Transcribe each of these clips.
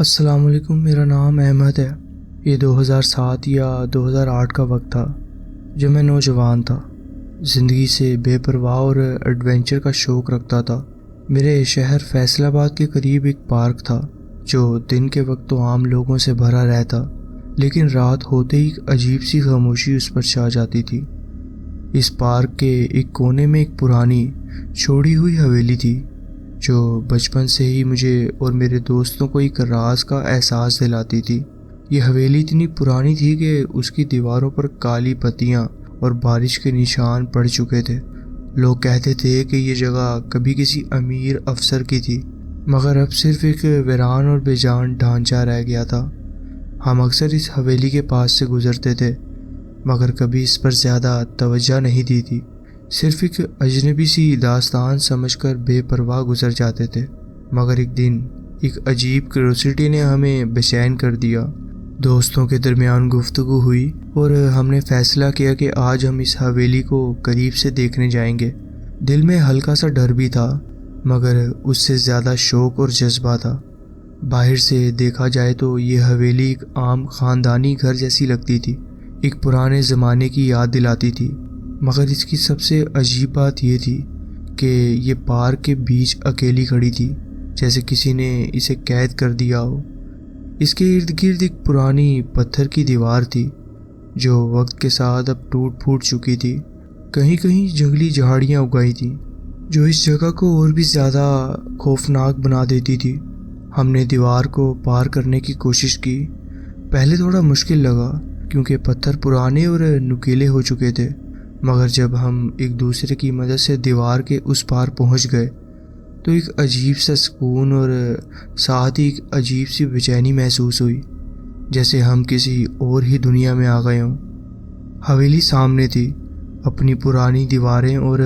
السلام علیکم، میرا نام احمد ہے۔ یہ 2007 یا 2008 کا وقت تھا جب میں نوجوان تھا، زندگی سے بے پرواہ اور ایڈونچر کا شوق رکھتا تھا۔ میرے شہر فیصل آباد کے قریب ایک پارک تھا جو دن کے وقت تو عام لوگوں سے بھرا رہتا، لیکن رات ہوتے ہی ایک عجیب سی خاموشی اس پر چھا جاتی تھی۔ اس پارک کے ایک کونے میں ایک پرانی چھوڑی ہوئی حویلی تھی جو بچپن سے ہی مجھے اور میرے دوستوں کو ایک راز کا احساس دلاتی تھی۔ یہ حویلی اتنی پرانی تھی کہ اس کی دیواروں پر کالی پتیاں اور بارش کے نشان پڑ چکے تھے۔ لوگ کہتے تھے کہ یہ جگہ کبھی کسی امیر افسر کی تھی، مگر اب صرف ایک ویران اور بے جان ڈھانچہ رہ گیا تھا۔ ہم اکثر اس حویلی کے پاس سے گزرتے تھے، مگر کبھی اس پر زیادہ توجہ نہیں دی تھی، صرف ایک اجنبی سی داستان سمجھ کر بے پرواہ گزر جاتے تھے۔ مگر ایک دن ایک عجیب کیوریوسٹی نے ہمیں بے چین کر دیا۔ دوستوں کے درمیان گفتگو ہوئی اور ہم نے فیصلہ کیا کہ آج ہم اس حویلی کو قریب سے دیکھنے جائیں گے۔ دل میں ہلکا سا ڈر بھی تھا، مگر اس سے زیادہ شوق اور جذبہ تھا۔ باہر سے دیکھا جائے تو یہ حویلی ایک عام خاندانی گھر جیسی لگتی تھی، ایک پرانے زمانے کی یاد دلاتی تھی۔ مگر اس کی سب سے عجیب بات یہ تھی کہ یہ پارک کے بیچ اکیلی کھڑی تھی، جیسے کسی نے اسے قید کر دیا ہو۔ اس کے ارد گرد ایک پرانی پتھر کی دیوار تھی جو وقت کے ساتھ اب ٹوٹ پھوٹ چکی تھی۔ کہیں کہیں جنگلی جھاڑیاں اگائی تھیں جو اس جگہ کو اور بھی زیادہ خوفناک بنا دیتی تھی۔ ہم نے دیوار کو پار کرنے کی کوشش کی۔ پہلے تھوڑا مشکل لگا کیونکہ پتھر پرانے اور نکیلے ہو چکے تھے، مگر جب ہم ایک دوسرے کی مدد سے دیوار کے اس پار پہنچ گئے تو ایک عجیب سا سکون اور ساتھ ہی ایک عجیب سی بے چینی محسوس ہوئی، جیسے ہم کسی اور ہی دنیا میں آ گئے ہوں۔ حویلی سامنے تھی، اپنی پرانی دیواریں اور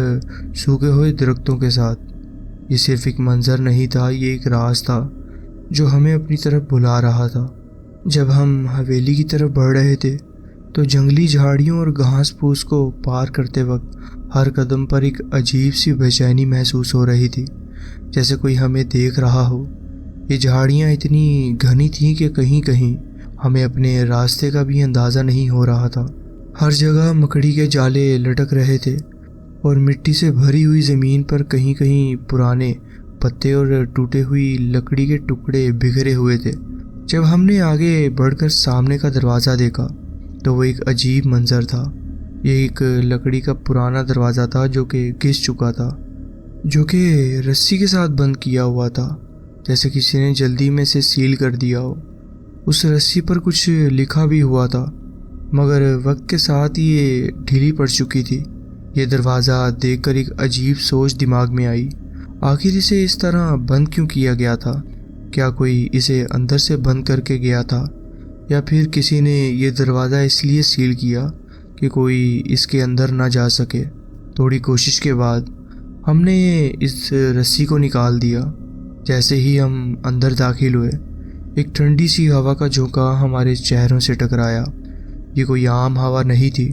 سوکھے ہوئے درختوں کے ساتھ۔ یہ صرف ایک منظر نہیں تھا، یہ ایک راز تھا جو ہمیں اپنی طرف بلا رہا تھا۔ جب ہم حویلی کی طرف بڑھ رہے تھے تو جنگلی جھاڑیوں اور گھاس پھوس کو پار کرتے وقت ہر قدم پر ایک عجیب سی بے چینی محسوس ہو رہی تھی، جیسے کوئی ہمیں دیکھ رہا ہو۔ یہ جھاڑیاں اتنی گھنی تھیں کہ کہیں کہیں ہمیں اپنے راستے کا بھی اندازہ نہیں ہو رہا تھا۔ ہر جگہ مکڑی کے جالے لٹک رہے تھے اور مٹی سے بھری ہوئی زمین پر کہیں کہیں پرانے پتے اور ٹوٹے ہوئی لکڑی کے ٹکڑے بکھرے ہوئے تھے۔ جب ہم نے آگے بڑھ کر سامنے کا دروازہ دیکھا تو وہ ایک عجیب منظر تھا۔ یہ ایک لکڑی کا پرانا دروازہ تھا جو کہ گھس چکا تھا، جو کہ رسی کے ساتھ بند کیا ہوا تھا، جیسے کسی نے جلدی میں سے سیل کر دیا ہو۔ اس رسی پر کچھ لکھا بھی ہوا تھا، مگر وقت کے ساتھ یہ ڈھیلی پڑ چکی تھی۔ یہ دروازہ دیکھ کر ایک عجیب سوچ دماغ میں آئی، آخر اسے اس طرح بند کیوں کیا گیا تھا؟ کیا کوئی اسے اندر سے بند کر کے گیا تھا، یا پھر کسی نے یہ دروازہ اس لیے سیل کیا کہ کوئی اس کے اندر نہ جا سکے؟ تھوڑی کوشش کے بعد ہم نے اس رسی کو نکال دیا۔ جیسے ہی ہم اندر داخل ہوئے، ایک ٹھنڈی سی ہوا کا جھونکا ہمارے چہروں سے ٹکرایا۔ یہ کوئی عام ہوا نہیں تھی،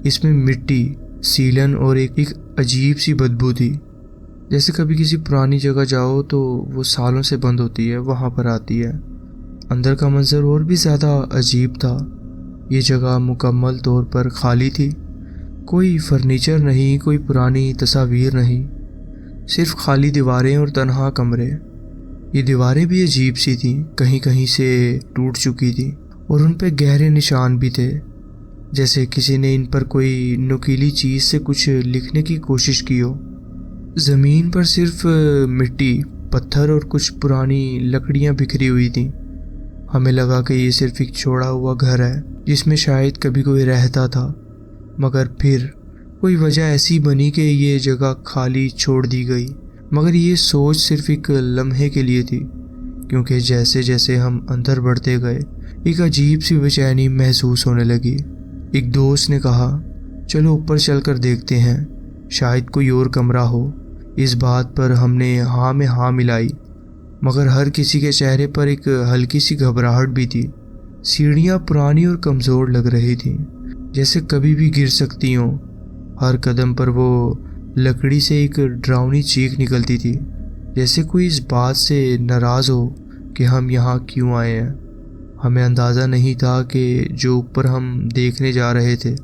اس میں مٹی، سیلن اور ایک عجیب سی بدبو تھی، جیسے کبھی کسی پرانی جگہ جاؤ تو وہ سالوں سے بند ہوتی ہے، وہاں پر آتی ہے۔ اندر کا منظر اور بھی زیادہ عجیب تھا۔ یہ جگہ مکمل طور پر خالی تھی، کوئی فرنیچر نہیں، کوئی پرانی تصاویر نہیں، صرف خالی دیواریں اور تنہا کمرے۔ یہ دیواریں بھی عجیب سی تھیں، کہیں کہیں سے ٹوٹ چکی تھیں اور ان پہ گہرے نشان بھی تھے، جیسے کسی نے ان پر کوئی نکیلی چیز سے کچھ لکھنے کی کوشش کی ہو۔ زمین پر صرف مٹی، پتھر اور کچھ پرانی لکڑیاں بکھری ہوئی تھیں۔ ہمیں لگا کہ یہ صرف ایک چھوڑا ہوا گھر ہے جس میں شاید کبھی کوئی رہتا تھا، مگر پھر کوئی وجہ ایسی بنی کہ یہ جگہ خالی چھوڑ دی گئی۔ مگر یہ سوچ صرف ایک لمحے کے لیے تھی، کیونکہ جیسے جیسے ہم اندر بڑھتے گئے ایک عجیب سی بے چینی محسوس ہونے لگی۔ ایک دوست نے کہا، چلو اوپر چل کر دیکھتے ہیں، شاید کوئی اور کمرہ ہو۔ اس بات پر ہم نے ہاں میں ہاں ملائی، مگر ہر کسی کے چہرے پر ایک ہلکی سی گھبراہٹ بھی تھی۔ سیڑھیاں پرانی اور کمزور لگ رہی تھیں، جیسے کبھی بھی گر سکتی ہوں۔ ہر قدم پر وہ لکڑی سے ایک ڈراؤنی چیخ نکلتی تھی، جیسے کوئی اس بات سے ناراض ہو کہ ہم یہاں کیوں آئے ہیں۔ ہمیں اندازہ نہیں تھا کہ جو اوپر ہم دیکھنے جا رہے تھے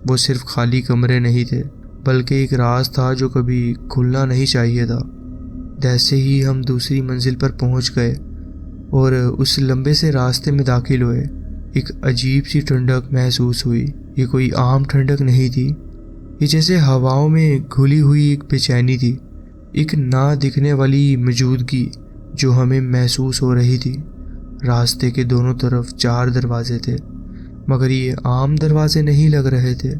وہ صرف خالی کمرے نہیں تھے، بلکہ ایک راز تھا جو کبھی کھلنا نہیں چاہیے تھا۔ جیسے ہی ہم دوسری منزل پر پہنچ گئے اور اس لمبے سے راستے میں داخل ہوئے، ایک عجیب سی ٹھنڈک محسوس ہوئی۔ یہ کوئی عام ٹھنڈک نہیں تھی، یہ جیسے ہواؤں میں گھلی ہوئی ایک بے چینی تھی، ایک نہ دکھنے والی موجودگی جو ہمیں محسوس ہو رہی تھی۔ راستے کے دونوں طرف 4 دروازے تھے، مگر یہ عام دروازے نہیں لگ رہے تھے۔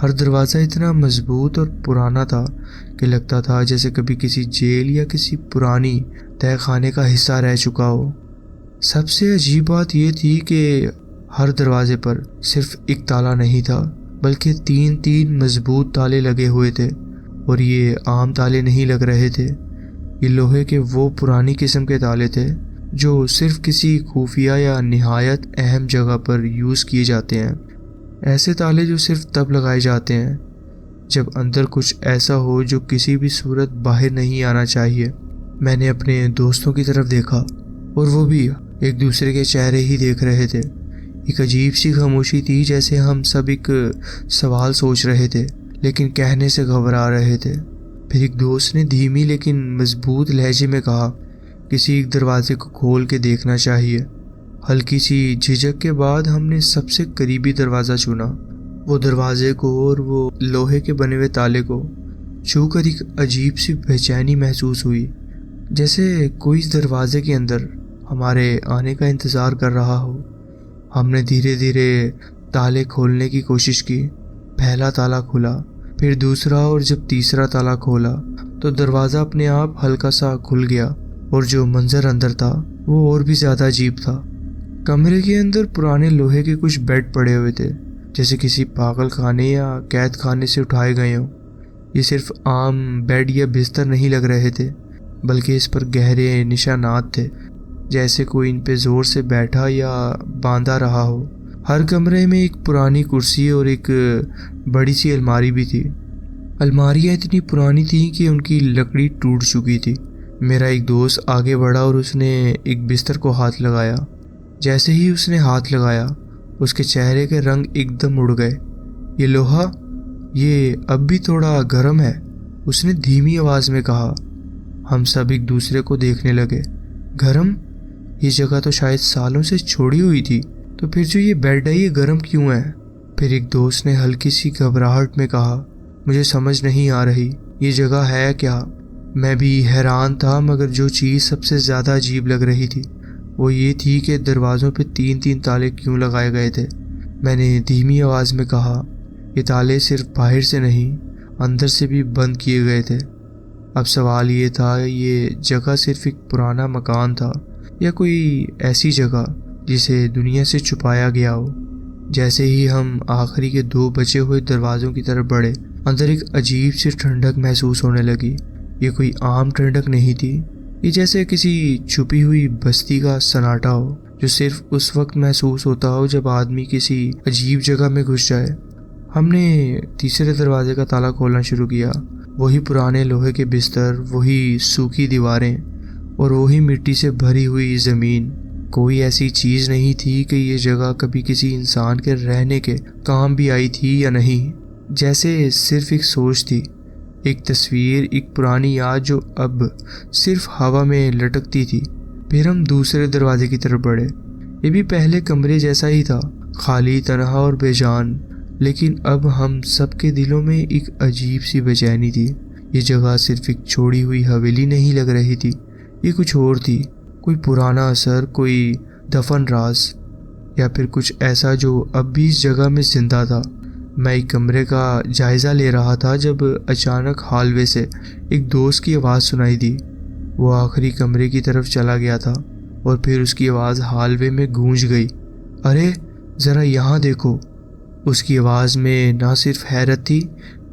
ہر دروازہ اتنا مضبوط اور پرانا تھا کہ لگتا تھا جیسے کبھی کسی جیل یا کسی پرانی تہہ خانے کا حصہ رہ چکا ہو۔ سب سے عجیب بات یہ تھی کہ ہر دروازے پر صرف ایک تالا نہیں تھا، بلکہ 3 مضبوط تالے لگے ہوئے تھے، اور یہ عام تالے نہیں لگ رہے تھے۔ یہ لوہے کے وہ پرانی قسم کے تالے تھے جو صرف کسی خفیہ یا نہایت اہم جگہ پر یوز کیے جاتے ہیں۔ ایسے تالے جو صرف تب لگائے جاتے ہیں جب اندر کچھ ایسا ہو جو کسی بھی صورت باہر نہیں آنا چاہیے۔ میں نے اپنے دوستوں کی طرف دیکھا اور وہ بھی ایک دوسرے کے چہرے ہی دیکھ رہے تھے۔ ایک عجیب سی خاموشی تھی، جیسے ہم سب ایک سوال سوچ رہے تھے لیکن کہنے سے گھبرا رہے تھے۔ پھر ایک دوست نے دھیمی لیکن مضبوط لہجے میں کہا، کسی ایک دروازے کو کھول کے دیکھنا چاہیے۔ ہلکی سی جھجک کے بعد ہم نے سب سے قریبی دروازہ چنا۔ وہ دروازے کو اور وہ لوہے کے بنے ہوئے تالے کو چھو کر ایک عجیب سی بے چینی محسوس ہوئی، جیسے کوئی اس دروازے کے اندر ہمارے آنے کا انتظار کر رہا ہو۔ ہم نے دھیرے دھیرے تالے کھولنے کی کوشش کی۔ پہلا تالا کھلا، پھر دوسرا، اور جب تیسرا تالا کھولا تو دروازہ اپنے آپ ہلکا سا کھل گیا، اور جو منظر اندر تھا وہ اور بھی زیادہ عجیب تھا۔ کمرے کے اندر پرانے لوہے کے کچھ بیڈ پڑے ہوئے تھے، جیسے کسی پاگل خانے یا قید خانے سے اٹھائے گئے ہوں۔ یہ صرف عام بیڈ یا بستر نہیں لگ رہے تھے، بلکہ اس پر گہرے نشانات تھے، جیسے کوئی ان پہ زور سے بیٹھا یا باندھا رہا ہو۔ ہر کمرے میں ایک پرانی کرسی اور ایک بڑی سی الماری بھی تھی۔ الماریاں اتنی پرانی تھیں کہ ان کی لکڑی ٹوٹ چکی تھی۔ میرا ایک دوست آگے بڑھا اور اس نے ایک بستر کو ہاتھ لگایا۔ جیسے ہی اس نے ہاتھ لگایا، اس کے چہرے کے رنگ ایک دم اڑ گئے۔ یہ لوہا، یہ اب بھی تھوڑا گرم ہے، اس نے دھیمی آواز میں کہا۔ ہم سب ایک دوسرے کو دیکھنے لگے۔ گرم؟ یہ جگہ تو شاید سالوں سے چھوڑی ہوئی تھی، تو پھر جو یہ بیڈ ہے یہ گرم کیوں ہے؟ پھر ایک دوست نے ہلکی سی گھبراہٹ میں کہا، مجھے سمجھ نہیں آ رہی، یہ جگہ ہے کیا؟ میں بھی حیران تھا، مگر جو چیز سب سے زیادہ عجیب لگ رہی تھی وہ یہ تھی کہ دروازوں پہ 3 تالے کیوں لگائے گئے تھے۔ میں نے دھیمی آواز میں کہا، یہ تالے صرف باہر سے نہیں، اندر سے بھی بند کیے گئے تھے۔ اب سوال یہ تھا، یہ جگہ صرف ایک پرانا مکان تھا یا کوئی ایسی جگہ جسے دنیا سے چھپایا گیا ہو؟ جیسے ہی ہم آخری کے 2 بچے ہوئے دروازوں کی طرف بڑھے، اندر ایک عجیب سی ٹھنڈک محسوس ہونے لگی۔ یہ کوئی عام ٹھنڈک نہیں تھی، یہ جیسے کسی چھپی ہوئی بستی کا سناٹا ہو جو صرف اس وقت محسوس ہوتا ہو جب آدمی کسی عجیب جگہ میں گھس جائے۔ ہم نے تیسرے دروازے کا تالا کھولنا شروع کیا۔ وہی پرانے لوہے کے بستر، وہی سوکھی دیواریں اور وہی مٹی سے بھری ہوئی زمین۔ کوئی ایسی چیز نہیں تھی کہ یہ جگہ کبھی کسی انسان کے رہنے کے کام بھی آئی تھی یا نہیں، جیسے صرف ایک سوچ تھی، ایک تصویر، ایک پرانی یاد جو اب صرف ہوا میں لٹکتی تھی۔ پھر ہم دوسرے دروازے کی طرف بڑھے۔ یہ بھی پہلے کمرے جیسا ہی تھا، خالی، تنہا اور بے جان، لیکن اب ہم سب کے دلوں میں ایک عجیب سی بے چینی تھی۔ یہ جگہ صرف ایک چھوڑی ہوئی حویلی نہیں لگ رہی تھی، یہ کچھ اور تھی، کوئی پرانا اثر، کوئی دفن راز، یا پھر کچھ ایسا جو اب بھی اس جگہ میں زندہ تھا۔ میں ایک کمرے کا جائزہ لے رہا تھا جب اچانک ہال وے سے ایک دوست کی آواز سنائی دی۔ وہ آخری کمرے کی طرف چلا گیا تھا اور پھر اس کی آواز ہال وے میں گونج گئی، ارے ذرا یہاں دیکھو۔ اس کی آواز میں نہ صرف حیرت تھی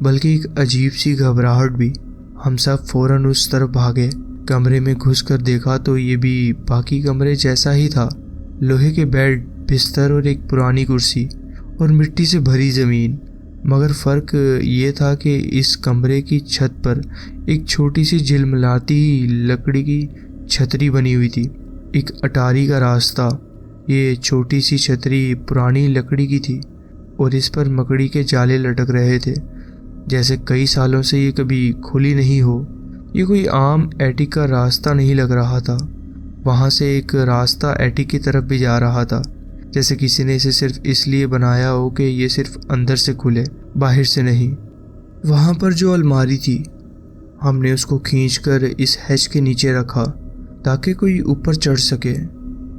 بلکہ ایک عجیب سی گھبراہٹ بھی۔ ہم سب فوراً اس طرف بھاگے۔ کمرے میں گھس کر دیکھا تو یہ بھی باقی کمرے جیسا ہی تھا، لوہے کے بیڈ، بستر اور ایک پرانی کرسی اور مٹی سے بھری زمین۔ مگر فرق یہ تھا کہ اس کمرے کی چھت پر ایک چھوٹی سی جھلملاتی لکڑی کی چھتری بنی ہوئی تھی۔ ایک اٹاری کا راستہ۔ یہ چھوٹی سی چھتری پرانی لکڑی کی تھی اور اس پر مکڑی کے جالے لٹک رہے تھے، جیسے کئی سالوں سے یہ کبھی کھلی نہیں ہو۔ یہ کوئی عام ایٹک کا راستہ نہیں لگ رہا تھا۔ وہاں سے ایک راستہ ایٹک کی طرف بھی جا رہا تھا، جیسے کسی نے اسے صرف اس لیے بنایا ہو کہ یہ صرف اندر سے کھلے، باہر سے نہیں۔ وہاں پر جو الماری تھی، ہم نے اس کو کھینچ کر اس ہیچ کے نیچے رکھا تاکہ کوئی اوپر چڑھ سکے۔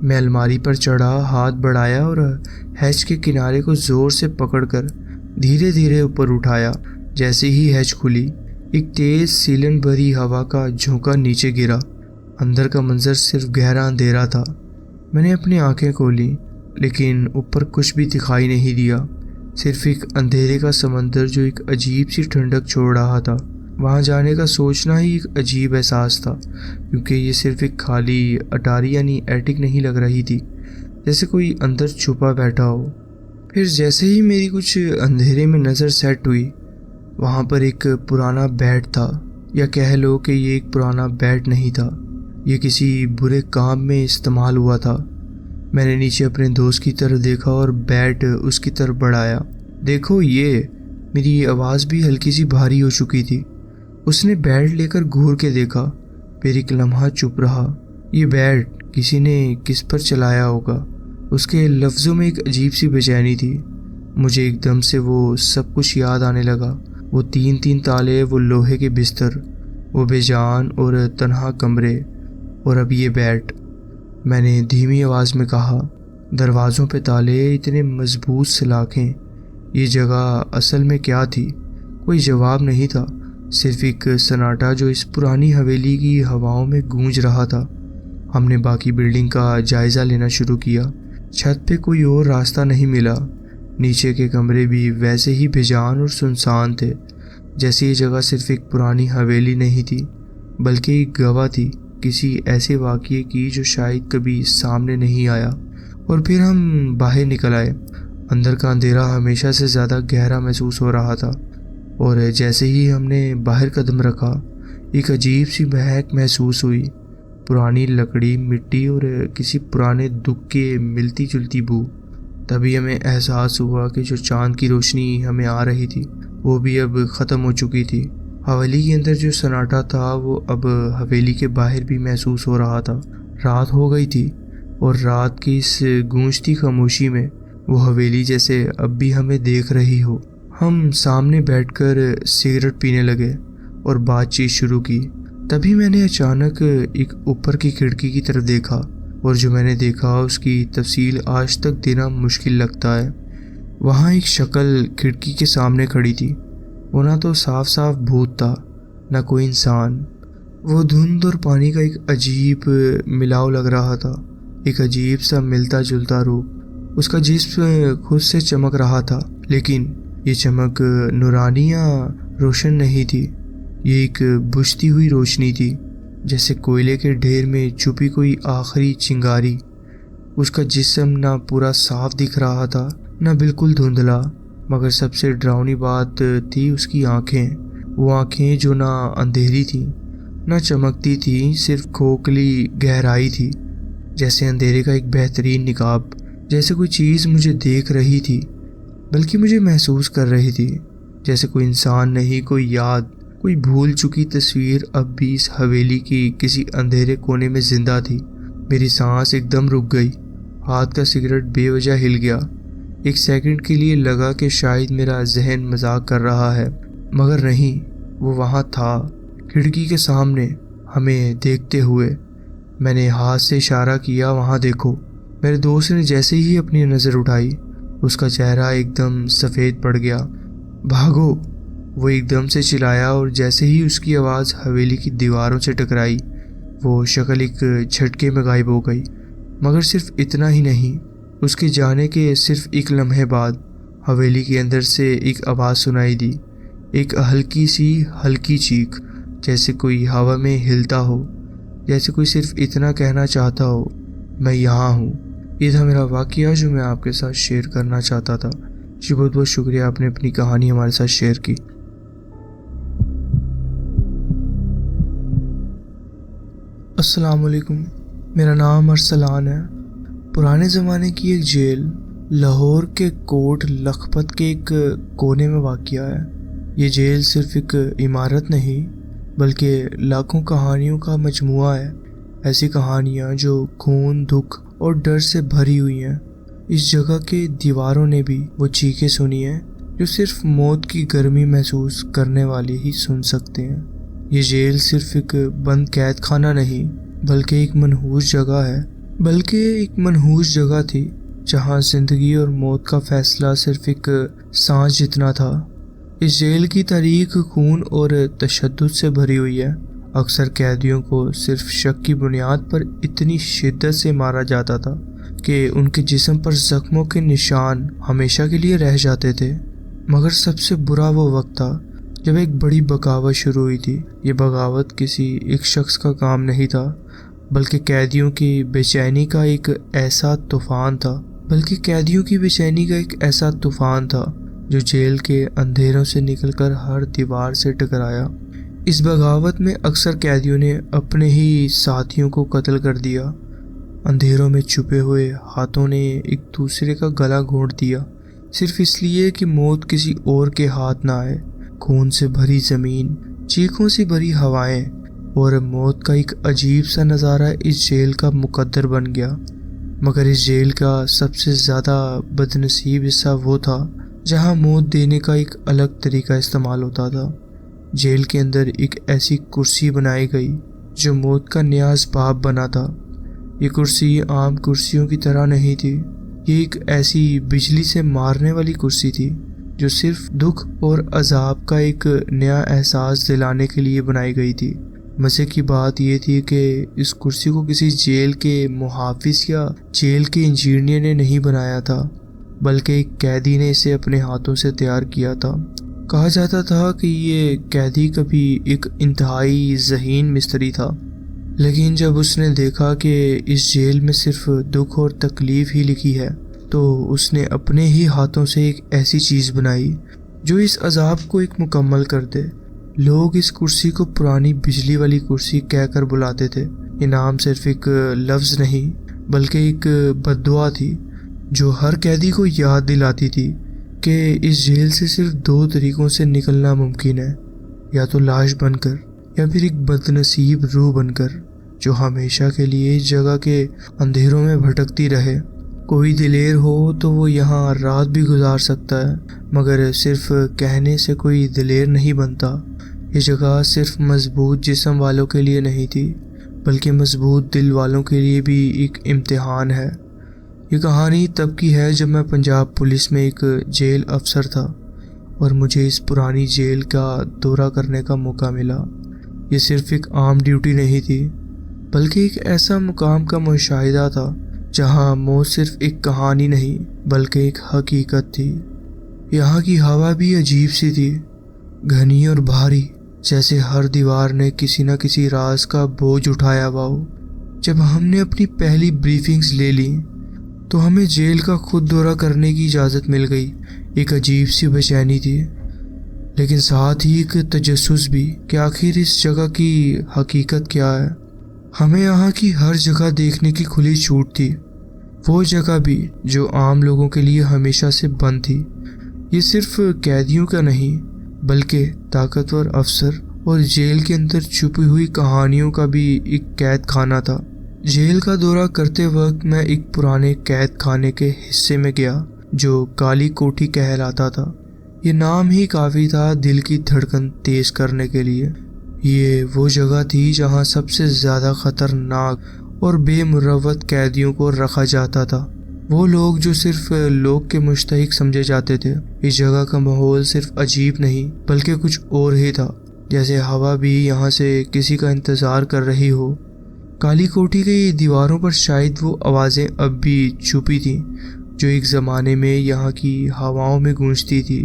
میں الماری پر چڑھا، ہاتھ بڑھایا اور ہیچ کے کنارے کو زور سے پکڑ کر دھیرے دھیرے اوپر اٹھایا۔ جیسے ہی ہیچ کھلی، ایک تیز سیلن بھری ہوا کا جھونکا نیچے گرا۔ اندر کا منظر صرف گہرا اندھیرا تھا۔ میں نے اپنی آنکھیں کھولی، لیکن اوپر کچھ بھی دکھائی نہیں دیا، صرف ایک اندھیرے کا سمندر جو ایک عجیب سی ٹھنڈک چھوڑ رہا تھا۔ وہاں جانے کا سوچنا ہی ایک عجیب احساس تھا، کیونکہ یہ صرف ایک خالی اٹاری یعنی ایٹک نہیں لگ رہی تھی، جیسے کوئی اندر چھپا بیٹھا ہو۔ پھر جیسے ہی میری کچھ اندھیرے میں نظر سیٹ ہوئی، وہاں پر ایک پرانا بیڈ تھا، یا کہہ لو کہ یہ ایک پرانا بیڈ نہیں تھا، یہ کسی برے کام میں استعمال ہوا تھا۔ میں نے نیچے اپنے دوست کی طرف دیکھا اور بیڈ اس کی طرف بڑھایا۔ دیکھو یہ، میری آواز بھی ہلکی سی بھاری ہو چکی تھی۔ اس نے بیڈ لے کر گھور کے دیکھا، پھر ایک لمحہ چپ رہا۔ یہ بیڈ کسی نے کس پر چلایا ہوگا؟ اس کے لفظوں میں ایک عجیب سی بے چینی تھی۔ مجھے ایک دم سے وہ سب کچھ یاد آنے لگا، وہ تین تالے، وہ لوہے کے بستر، وہ بے جان اور تنہا کمرے، اور اب یہ بیڈ۔ میں نے دھیمی آواز میں کہا، دروازوں پہ تالے، اتنے مضبوط سلاخیں، یہ جگہ اصل میں کیا تھی؟ کوئی جواب نہیں تھا، صرف ایک سناٹا جو اس پرانی حویلی کی ہواؤں میں گونج رہا تھا۔ ہم نے باقی بلڈنگ کا جائزہ لینا شروع کیا۔ چھت پہ کوئی اور راستہ نہیں ملا، نیچے کے کمرے بھی ویسے ہی بے جان اور سنسان تھے، جیسے یہ جگہ صرف ایک پرانی حویلی نہیں تھی، بلکہ ایک گواہ تھی کسی ایسے واقعے کی جو شاید کبھی سامنے نہیں آیا۔ اور پھر ہم باہر نکل آئے۔ اندر کا اندھیرا ہمیشہ سے زیادہ گہرا محسوس ہو رہا تھا، اور جیسے ہی ہم نے باہر قدم رکھا، ایک عجیب سی مہک محسوس ہوئی، پرانی لکڑی، مٹی اور کسی پرانے دکھ کی ملتی جلتی بو۔ تبھی ہمیں احساس ہوا کہ جو چاند کی روشنی ہمیں آ رہی تھی، وہ بھی اب ختم ہو چکی تھی۔ حویلی کے اندر جو سناٹا تھا، وہ اب حویلی کے باہر بھی محسوس ہو رہا تھا۔ رات ہو گئی تھی، اور رات کی اس گونجتی خاموشی میں وہ حویلی جیسے اب بھی ہمیں دیکھ رہی ہو۔ ہم سامنے بیٹھ کر سگریٹ پینے لگے اور بات چیت شروع کی۔ تبھی میں نے اچانک ایک اوپر کی کھڑکی کی طرف دیکھا، اور جو میں نے دیکھا اس کی تفصیل آج تک دینا مشکل لگتا ہے۔ وہاں ایک شکل کھڑکی کے سامنے کھڑی تھی۔ وہ نہ تو صاف صاف بھوت تھا، نہ کوئی انسان۔ وہ دھند اور پانی کا ایک عجیب ملاؤ لگ رہا تھا، ایک عجیب سا ملتا جلتا روپ۔ اس کا جسم خود سے چمک رہا تھا، لیکن یہ چمک نورانی یا روشن نہیں تھی، یہ ایک بجھتی ہوئی روشنی تھی، جیسے کوئلے کے ڈھیر میں چھپی کوئی آخری چنگاری۔ اس کا جسم نہ پورا صاف دکھ رہا تھا، نہ بالکل دھندلا، مگر سب سے ڈراؤنی بات تھی اس کی آنکھیں۔ وہ آنکھیں جو نہ اندھیری تھیں، نہ چمکتی تھیں، صرف کھوکھلی گہرائی تھی، جیسے اندھیرے کا ایک بہترین نقاب۔ جیسے کوئی چیز مجھے دیکھ رہی تھی، بلکہ مجھے محسوس کر رہی تھی، جیسے کوئی انسان نہیں، کوئی یاد، کوئی بھول چکی تصویر اب بھی اس حویلی کی کسی اندھیرے کونے میں زندہ تھی۔ میری سانس ایک دم رک گئی، ہاتھ کا سگریٹ بے وجہ ہل گیا۔ ایک سیکنڈ کے لیے لگا کہ شاید میرا ذہن مذاق کر رہا ہے، مگر نہیں، وہ وہاں تھا، کھڑکی کے سامنے، ہمیں دیکھتے ہوئے۔ میں نے ہاتھ سے اشارہ کیا، وہاں دیکھو۔ میرے دوست نے جیسے ہی اپنی نظر اٹھائی، اس کا چہرہ ایک دم سفید پڑ گیا۔ بھاگو، وہ ایک دم سے چلایا، اور جیسے ہی اس کی آواز حویلی کی دیواروں سے ٹکرائی، وہ شکل ایک جھٹکے میں غائب ہو گئی۔ مگر صرف اتنا ہی نہیں، اس کے جانے کے صرف ایک لمحے بعد حویلی کے اندر سے ایک آواز سنائی دی، ایک ہلکی چیخ، جیسے کوئی ہوا میں ہلتا ہو، جیسے کوئی صرف اتنا کہنا چاہتا ہو، میں یہاں ہوں۔ یہ تھا میرا واقعہ جو میں آپ کے ساتھ شیئر کرنا چاہتا تھا۔ جی بہت بہت شکریہ، آپ نے اپنی کہانی ہمارے ساتھ شیئر کی۔ السلام علیکم، میرا نام ارسلان ہے۔ پرانے زمانے کی ایک جیل لاہور کے کوٹ لکھپت کے ایک کونے میں واقع ہے۔ یہ جیل صرف ایک عمارت نہیں بلکہ لاکھوں کہانیوں کا مجموعہ ہے، ایسی کہانیاں جو خون، دکھ اور ڈر سے بھری ہوئی ہیں۔ اس جگہ کے دیواروں نے بھی وہ چیخیں سنی ہیں جو صرف موت کی گرمی محسوس کرنے والے ہی سن سکتے ہیں۔ یہ جیل صرف ایک بند قید خانہ نہیں بلکہ ایک منحوس جگہ تھی جہاں زندگی اور موت کا فیصلہ صرف ایک سانس جتنا تھا۔ اس جیل کی تاریخ خون اور تشدد سے بھری ہوئی ہے۔ اکثر قیدیوں کو صرف شک کی بنیاد پر اتنی شدت سے مارا جاتا تھا کہ ان کے جسم پر زخموں کے نشان ہمیشہ کے لیے رہ جاتے تھے۔ مگر سب سے برا وہ وقت تھا جب ایک بڑی بغاوت شروع ہوئی تھی۔ یہ بغاوت کسی ایک شخص کا کام نہیں تھا بلکہ قیدیوں کی بے چینی کا ایک ایسا طوفان تھا جو جیل کے اندھیروں سے نکل کر ہر دیوار سے ٹکرایا۔ اس بغاوت میں اکثر قیدیوں نے اپنے ہی ساتھیوں کو قتل کر دیا۔ اندھیروں میں چھپے ہوئے ہاتھوں نے ایک دوسرے کا گلا گھونٹ دیا، صرف اس لیے کہ موت کسی اور کے ہاتھ نہ آئے۔ خون سے بھری زمین، چیخوں سے بھری ہوائیں اور موت کا ایک عجیب سا نظارہ اس جیل کا مقدر بن گیا۔ مگر اس جیل کا سب سے زیادہ بدنصیب حصہ وہ تھا جہاں موت دینے کا ایک الگ طریقہ استعمال ہوتا تھا۔ جیل کے اندر ایک ایسی کرسی بنائی گئی جو موت کا نیا اسباب بنا تھا۔ یہ کرسی عام کرسیوں کی طرح نہیں تھی، یہ ایک ایسی بجلی سے مارنے والی کرسی تھی جو صرف دکھ اور عذاب کا ایک نیا احساس دلانے کے لیے بنائی گئی تھی۔ مزے کی بات یہ تھی کہ اس کرسی کو کسی جیل کے محافظ یا جیل کے انجینئر نے نہیں بنایا تھا بلکہ ایک قیدی نے اسے اپنے ہاتھوں سے تیار کیا تھا۔ کہا جاتا تھا کہ یہ قیدی کبھی ایک انتہائی ذہین مستری تھا، لیکن جب اس نے دیکھا کہ اس جیل میں صرف دکھ اور تکلیف ہی لکھی ہے تو اس نے اپنے ہی ہاتھوں سے ایک ایسی چیز بنائی جو اس عذاب کو ایک مکمل کر دے۔ لوگ اس کرسی کو پرانی بجلی والی کرسی کہہ کر بلاتے تھے۔ یہ نام صرف ایک لفظ نہیں بلکہ ایک بددعا تھی جو ہر قیدی کو یاد دلاتی تھی کہ اس جیل سے صرف دو طریقوں سے نکلنا ممکن ہے، یا تو لاش بن کر یا پھر ایک بدنصیب روح بن کر جو ہمیشہ کے لیے اس جگہ کے اندھیروں میں بھٹکتی رہے۔ کوئی دلیر ہو تو وہ یہاں رات بھی گزار سکتا ہے، مگر صرف کہنے سے کوئی دلیر نہیں بنتا۔ یہ جگہ صرف مضبوط جسم والوں کے لیے نہیں تھی بلکہ مضبوط دل والوں کے لیے بھی ایک امتحان ہے۔ یہ کہانی تب کی ہے جب میں پنجاب پولیس میں ایک جیل افسر تھا اور مجھے اس پرانی جیل کا دورہ کرنے کا موقع ملا۔ یہ صرف ایک عام ڈیوٹی نہیں تھی بلکہ ایک ایسا مقام کا مشاہدہ تھا جہاں موت صرف ایک کہانی نہیں بلکہ ایک حقیقت تھی۔ یہاں کی ہوا بھی عجیب سی تھی، گھنی اور بھاری، جیسے ہر دیوار نے کسی نہ کسی راز کا بوجھ اٹھایا ہوا ہو۔ جب ہم نے اپنی پہلی بریفنگز لے لی تو ہمیں جیل کا خود دورہ کرنے کی اجازت مل گئی۔ ایک عجیب سی بے چینی تھی لیکن ساتھ ہی ایک تجسس بھی کہ آخر اس جگہ کی حقیقت کیا ہے۔ ہمیں یہاں کی ہر جگہ دیکھنے کی کھلی چھوٹ تھی، وہ جگہ بھی جو عام لوگوں کے لیے ہمیشہ سے بند تھی۔ یہ صرف قیدیوں کا نہیں بلکہ طاقتور افسر اور جیل کے اندر چھپی ہوئی کہانیوں کا بھی ایک قید خانہ تھا۔ جیل کا دورہ کرتے وقت میں ایک پرانے قید خانے کے حصے میں گیا جو کالی کوٹھی کہلاتا تھا۔ یہ نام ہی کافی تھا دل کی دھڑکن تیز کرنے کے لیے۔ یہ وہ جگہ تھی جہاں سب سے زیادہ خطرناک اور بے مروت قیدیوں کو رکھا جاتا تھا، وہ لوگ جو صرف لوگ کے مستحق سمجھے جاتے تھے۔ اس جگہ کا ماحول صرف عجیب نہیں بلکہ کچھ اور ہی تھا، جیسے ہوا بھی یہاں سے کسی کا انتظار کر رہی ہو۔ کالی کوٹھی کی دیواروں پر شاید وہ آوازیں اب بھی چھپی تھیں جو ایک زمانے میں یہاں کی ہواؤں میں گونجتی تھی۔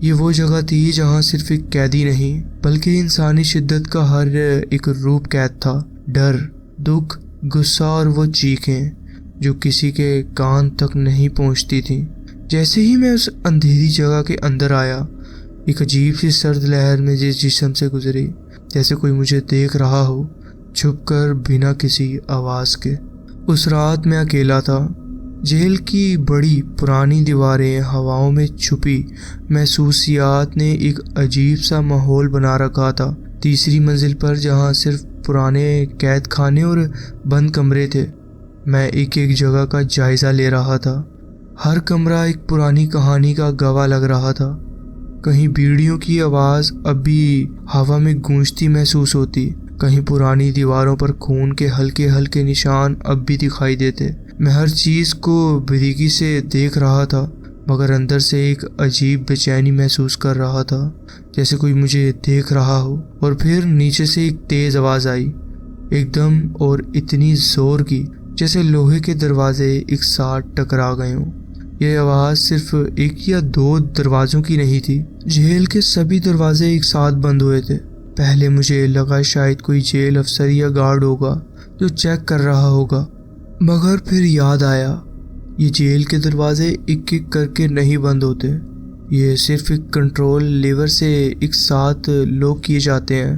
یہ وہ جگہ تھی جہاں صرف ایک قیدی نہیں بلکہ انسانی شدت کا ہر ایک روپ قید تھا، ڈر، دکھ، غصہ اور وہ چیخیں جو کسی کے کان تک نہیں پہنچتی تھیں۔ جیسے ہی میں اس اندھیری جگہ کے اندر آیا، ایک عجیب سی سرد لہر میں جس جسم سے گزری، جیسے کوئی مجھے دیکھ رہا ہو چھپ کر بنا کسی آواز کے۔ اس رات میں اکیلا تھا۔ جیل کی بڑی پرانی دیواریں، ہواؤں میں چھپی محسوسیات نے ایک عجیب سا ماحول بنا رکھا تھا۔ تیسری منزل پر، جہاں صرف پرانے قید خانے اور بند کمرے تھے، میں ایک جگہ کا جائزہ لے رہا تھا۔ ہر کمرہ ایک پرانی کہانی کا گواہ لگ رہا تھا۔ کہیں بیڑیوں کی آواز اب بھی ہوا میں گونجتی محسوس ہوتی، کہیں پرانی دیواروں پر خون کے ہلکے ہلکے نشان اب بھی دکھائی دیتے۔ میں ہر چیز کو باریکی سے دیکھ رہا تھا، مگر اندر سے ایک عجیب بے چینی محسوس کر رہا تھا، جیسے کوئی مجھے دیکھ رہا ہو۔ اور پھر نیچے سے ایک تیز آواز آئی، ایک دم اور اتنی زور کی جیسے لوہے کے دروازے ایک ساتھ ٹکرا گئے ہوں۔ یہ آواز صرف ایک یا دو دروازوں کی نہیں تھی، جیل کے سبھی دروازے ایک ساتھ بند ہوئے تھے۔ پہلے مجھے لگا شاید کوئی جیل افسر یا گارڈ ہوگا جو چیک کر رہا ہوگا، مگر پھر یاد آیا یہ جیل کے دروازے ایک ایک کر کے نہیں بند ہوتے، یہ صرف ایک کنٹرول لیور سے ایک ساتھ لاک کیے جاتے ہیں،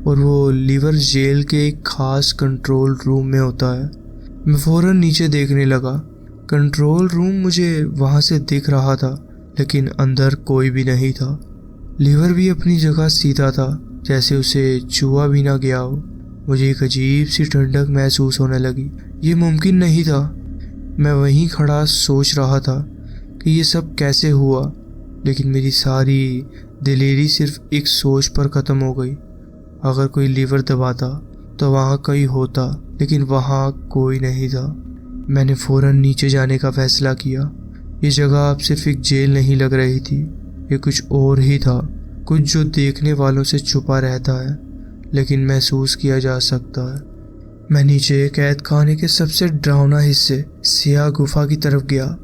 اور وہ لیور جیل کے ایک خاص کنٹرول روم میں ہوتا ہے۔ میں فوراً نیچے دیکھنے لگا۔ کنٹرول روم مجھے وہاں سے دکھ رہا تھا، لیکن اندر کوئی بھی نہیں تھا۔ لیور بھی اپنی جگہ سیدھا تھا، جیسے اسے چھوا بھی نہ گیا ہو۔ مجھے ایک عجیب سی ٹھنڈک محسوس ہونے لگی۔ یہ ممکن نہیں تھا۔ میں وہیں کھڑا سوچ رہا تھا کہ یہ سب کیسے ہوا، لیکن میری ساری دلیری صرف ایک سوچ پر ختم ہو گئی۔ اگر کوئی لیور دباتا تو وہاں کوئی ہوتا، لیکن وہاں کوئی نہیں تھا۔ میں نے فوراً نیچے جانے کا فیصلہ کیا۔ یہ جگہ اب صرف ایک جیل نہیں لگ رہی تھی، یہ کچھ اور ہی تھا، کچھ جو دیکھنے والوں سے چھپا رہتا ہے لیکن محسوس کیا جا سکتا ہے۔ میں نیچے قید خانے کے سب سے ڈراؤنا حصے، سیاہ گفا کی طرف گیا۔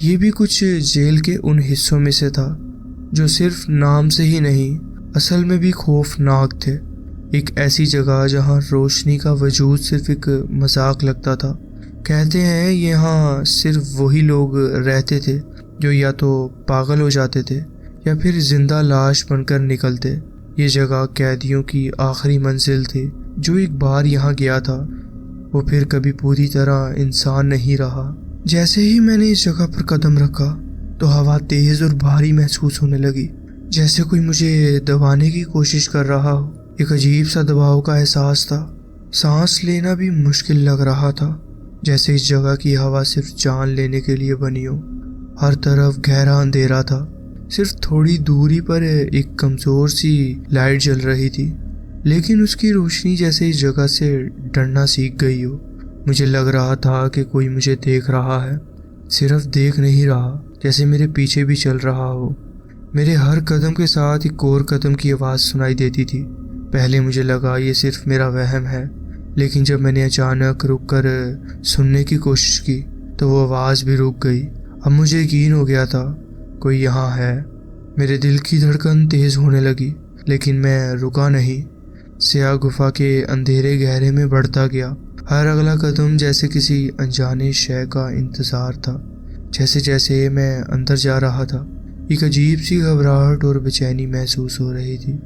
یہ بھی کچھ جیل کے ان حصوں میں سے تھا جو صرف نام سے ہی نہیں، اصل میں بھی خوفناک تھے۔ ایک ایسی جگہ جہاں روشنی کا وجود صرف ایک مذاق لگتا تھا۔ کہتے ہیں یہاں صرف وہی لوگ رہتے تھے جو یا تو پاگل ہو جاتے تھے یا پھر زندہ لاش بن کر نکلتے۔ یہ جگہ قیدیوں کی آخری منزل تھی۔ جو ایک بار یہاں گیا تھا وہ پھر کبھی پوری طرح انسان نہیں رہا۔ جیسے ہی میں نے اس جگہ پر قدم رکھا تو ہوا تیز اور بھاری محسوس ہونے لگی، جیسے کوئی مجھے دبانے کی کوشش کر رہا ہو۔ ایک عجیب سا دباؤ کا احساس تھا، سانس لینا بھی مشکل لگ رہا تھا، جیسے اس جگہ کی ہوا صرف جان لینے کے لیے بنی ہو۔ ہر طرف گہرا اندھیرا تھا، صرف تھوڑی دوری پر ایک کمزور سی لائٹ جل رہی تھی، لیکن اس کی روشنی جیسے اس جگہ سے ڈرنا سیکھ گئی ہو۔ مجھے لگ رہا تھا کہ کوئی مجھے دیکھ رہا ہے، صرف دیکھ نہیں رہا، جیسے میرے پیچھے بھی چل رہا ہو۔ میرے ہر قدم کے ساتھ ایک اور قدم کی آواز سنائی دیتی تھی۔ پہلے مجھے لگا یہ صرف میرا وہم ہے، لیکن جب میں نے اچانک رک کر سننے کی کوشش کی تو وہ آواز بھی رک گئی۔ اب مجھے یقین ہو گیا تھا کوئی یہاں ہے۔ میرے دل کی دھڑکن تیز ہونے لگی، لیکن میں رکا نہیں۔ سیاہ گفا کے اندھیرے گہرے میں بڑھتا گیا۔ ہر اگلا قدم جیسے کسی انجانے شے کا انتظار تھا۔ جیسے جیسے میں اندر جا رہا تھا، ایک عجیب سی گھبراہٹ اور بے چینی محسوس ہو رہی تھی۔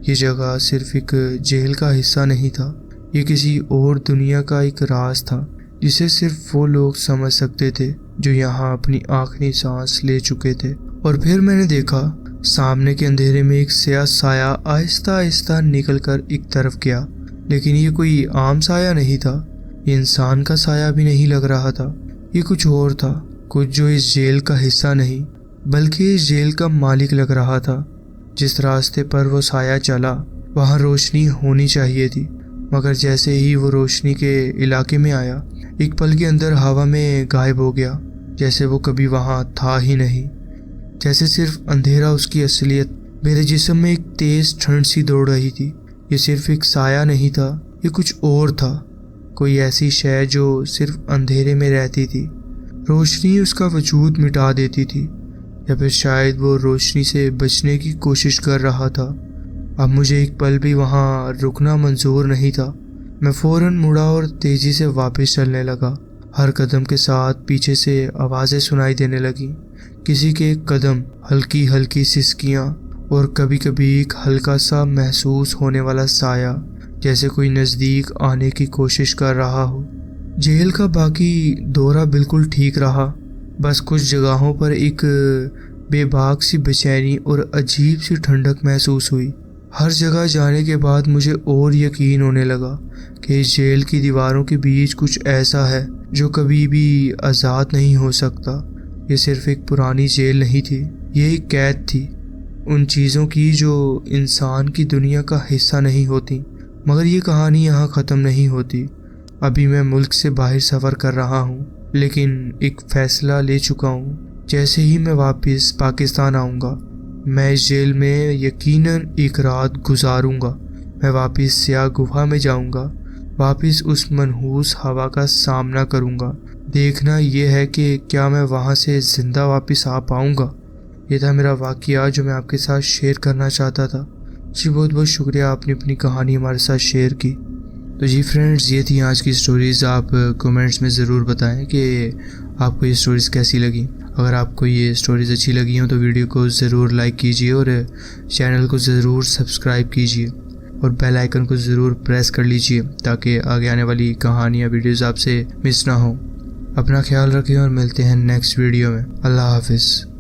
یہ جگہ صرف ایک جیل کا حصہ نہیں تھا، یہ کسی اور دنیا کا ایک راز تھا جسے صرف وہ لوگ سمجھ سکتے تھے جو یہاں اپنی آخری سانس لے چکے تھے۔ اور پھر میں نے دیکھا سامنے کے اندھیرے میں ایک سیاہ سایہ آہستہ آہستہ نکل کر ایک طرف گیا، لیکن یہ کوئی عام سایہ نہیں تھا، یہ انسان کا سایہ بھی نہیں لگ رہا تھا، یہ کچھ اور تھا، کچھ جو اس جیل کا حصہ نہیں بلکہ اس جیل کا مالک لگ رہا تھا۔ جس راستے پر وہ سایہ چلا وہاں روشنی ہونی چاہیے تھی، مگر جیسے ہی وہ روشنی کے علاقے میں آیا، ایک پل کے اندر ہوا میں غائب ہو گیا، جیسے وہ کبھی وہاں تھا ہی نہیں، جیسے صرف اندھیرا اس کی اصلیت۔ میرے جسم میں ایک تیز ٹھنڈ سی دوڑ رہی تھی۔ یہ صرف ایک سایہ نہیں تھا، یہ کچھ اور تھا، کوئی ایسی شے جو صرف اندھیرے میں رہتی تھی، روشنی اس کا وجود مٹا دیتی تھی، یا پھر شاید وہ روشنی سے بچنے کی کوشش کر رہا تھا۔ اب مجھے ایک پل بھی وہاں رکنا منظور نہیں تھا۔ میں فوراً مڑا اور تیزی سے واپس چلنے لگا۔ ہر قدم کے ساتھ پیچھے سے آوازیں سنائی دینے لگیں، کسی کے قدم، ہلکی ہلکی سسکیاں، اور کبھی کبھی ایک ہلکا سا محسوس ہونے والا سایہ جیسے کوئی نزدیک آنے کی کوشش کر رہا ہو۔ جیل کا باقی دورہ بالکل ٹھیک رہا، بس کچھ جگہوں پر ایک بے باک سی بے چینی اور عجیب سی ٹھنڈک محسوس ہوئی۔ ہر جگہ جانے کے بعد مجھے اور یقین ہونے لگا کہ اس جیل کی دیواروں کے بیچ کچھ ایسا ہے جو کبھی بھی آزاد نہیں ہو سکتا۔ یہ صرف ایک پرانی جیل نہیں تھی، یہ ایک قید تھی ان چیزوں کی جو انسان کی دنیا کا حصہ نہیں ہوتی۔ مگر یہ کہانی یہاں ختم نہیں ہوتی۔ ابھی میں ملک سے باہر سفر کر رہا ہوں، لیکن ایک فیصلہ لے چکا ہوں۔ جیسے ہی میں واپس پاکستان آؤں گا، میں اس جیل میں یقیناً ایک رات گزاروں گا۔ میں واپس سیاہ گفا میں جاؤں گا، واپس اس منحوس ہوا کا سامنا کروں گا۔ دیکھنا یہ ہے کہ کیا میں وہاں سے زندہ واپس آ پاؤں گا۔ یہ تھا میرا واقعہ جو میں آپ کے ساتھ شیئر کرنا چاہتا تھا۔ جی بہت بہت شکریہ، آپ نے اپنی کہانی ہمارے ساتھ شیئر کی۔ تو جی فرینڈز، یہ تھی آج کی سٹوریز۔ آپ کومنٹس میں ضرور بتائیں کہ آپ کو یہ سٹوریز کیسی لگیں۔ اگر آپ کو یہ سٹوریز اچھی لگی ہوں تو ویڈیو کو ضرور لائک کیجیے اور چینل کو ضرور سبسکرائب کیجیے اور بیل آئیکن کو ضرور پریس کر لیجیے تاکہ آگے آنے والی کہانیاں ویڈیوز آپ سے مس نہ ہوں۔ اپنا خیال رکھیں اور ملتے ہیں نیکسٹ ویڈیو میں۔ اللہ حافظ۔